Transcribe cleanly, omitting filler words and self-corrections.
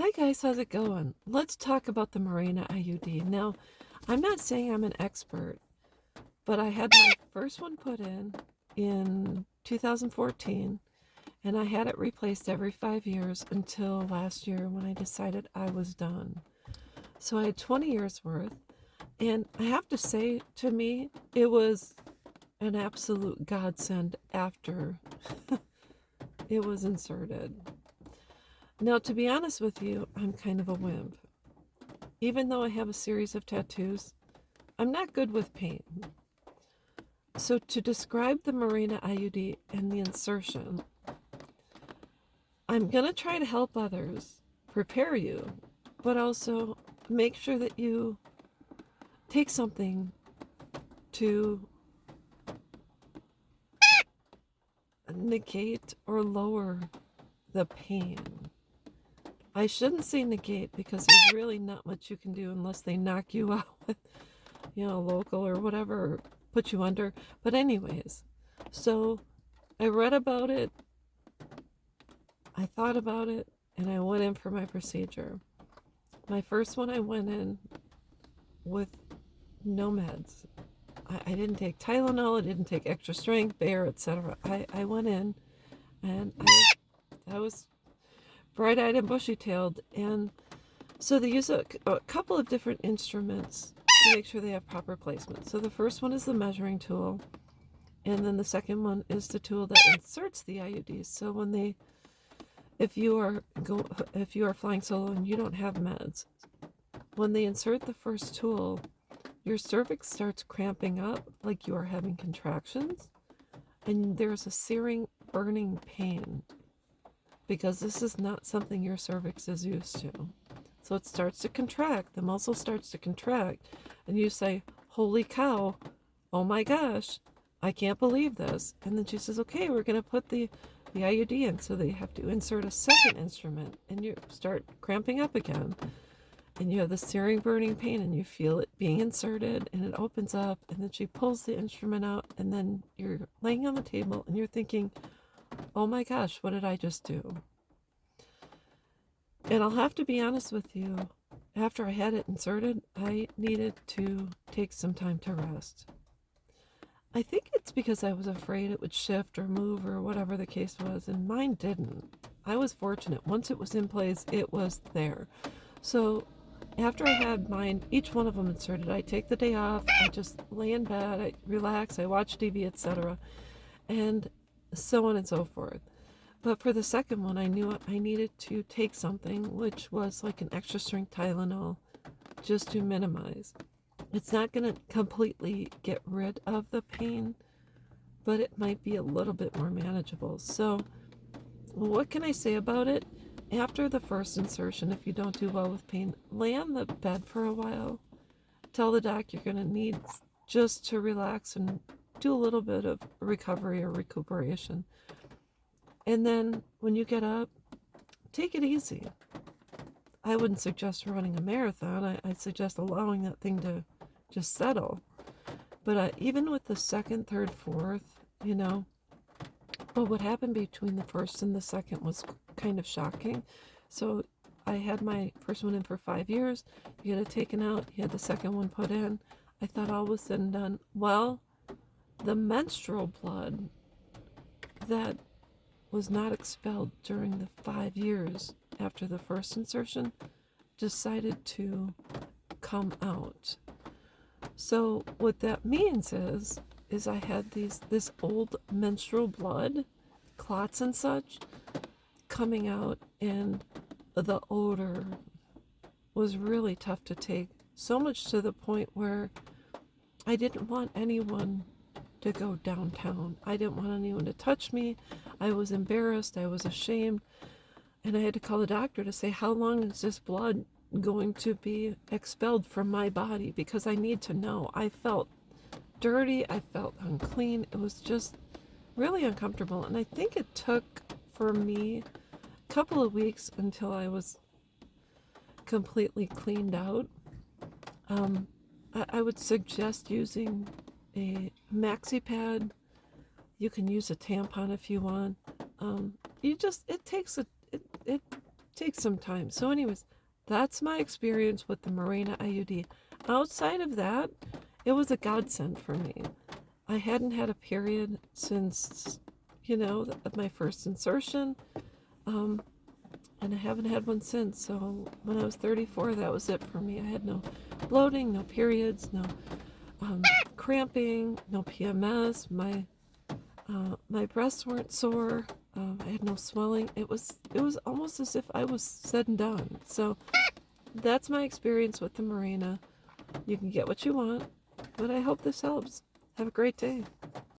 Hi guys, how's it going? Let's talk about the Mirena IUD. Now, I'm not saying I'm an expert, but I had my first one put in 2014, and I had it replaced every 5 years until last year when I decided I was done. So I had 20 years worth, and I have to say, to me, it was an absolute godsend after it was inserted. Now, to be honest with you, I'm kind of a wimp. Even though I have a series of tattoos, I'm not good with pain. So to describe the Mirena IUD and the insertion, I'm going to try to help others, prepare you, but also make sure that you take something to negate or lower the pain. I shouldn't say negate because there's really not much you can do unless they knock you out with, local or whatever, put you under. But anyways, so I read about it, I thought about it, and I went in for my procedure. My first one, I went in with no meds. I didn't take Tylenol, I didn't take extra strength, Bayer, etc. I went in and I was bright-eyed and bushy-tailed, and so they use a couple of different instruments to make sure they have proper placement. So the first one is the measuring tool, and then the second one is the tool that inserts the IUDs. So when if you are flying solo and you don't have meds, when they insert the first tool, your cervix starts cramping up like you are having contractions, and there's a searing, burning pain because this is not something your cervix is used to. So it starts to contract, the muscle starts to contract, and you say, holy cow, oh my gosh, I can't believe this. And then she says, okay, we're going to put the IUD in. So they have to insert a second instrument, and you start cramping up again. And you have the searing, burning pain, and you feel it being inserted, and it opens up, and then she pulls the instrument out, and then you're laying on the table, and you're thinking, oh my gosh, what did I just do? And I'll have to be honest with you, after I had it inserted, I needed to take some time to rest. I think it's because I was afraid it would shift or move or whatever the case was, and mine didn't. I was fortunate. Once it was in place, it was there. So after I had mine, each one of them inserted, I take the day off, I just lay in bed, I relax, I watch TV, etc., and so on and so forth. But for the second one, I knew I needed to take something, which was like an extra strength Tylenol, just to minimize. It's not going to completely get rid of the pain, but it might be a little bit more manageable. So what can I say about it? After the first insertion, if you don't do well with pain, lay on the bed for a while. Tell the doc you're going to need just to relax and do a little bit of recovery or recuperation. And then when you get up, take it easy. I wouldn't suggest running a marathon. I'd suggest allowing that thing to just settle. But even with the second, third, fourth, but what happened between the first and the second was kind of shocking. So I had my first one in for 5 years. You had it taken out. You had the second one put in. I thought all was said and done. Well, the menstrual blood that was not expelled during the 5 years after the first insertion decided to come out. So what that means is I had this old menstrual blood, clots and such, coming out, and the odor was really tough to take. So much to the point where I didn't want anyone to go downtown. I didn't want anyone to touch me. I was embarrassed. I was ashamed. And I had to call the doctor to say, how long is this blood going to be expelled from my body? Because I need to know. I felt dirty. I felt unclean. It was just really uncomfortable. And I think it took for me a couple of weeks until I was completely cleaned out. I would suggest using a maxi pad. You can use a tampon if you want. It takes takes some time. So anyways, that's my experience with the Mirena IUD. Outside of that, it was a godsend for me. I hadn't had a period since, my first insertion, and I haven't had one since. So when I was 34, that was it for me. I had no bloating, no periods, no cramping, no PMS. My breasts weren't sore. I had no swelling. It was almost as if I was said and done. So that's my experience with the Mirena. You can get what you want, but I hope this helps. Have a great day.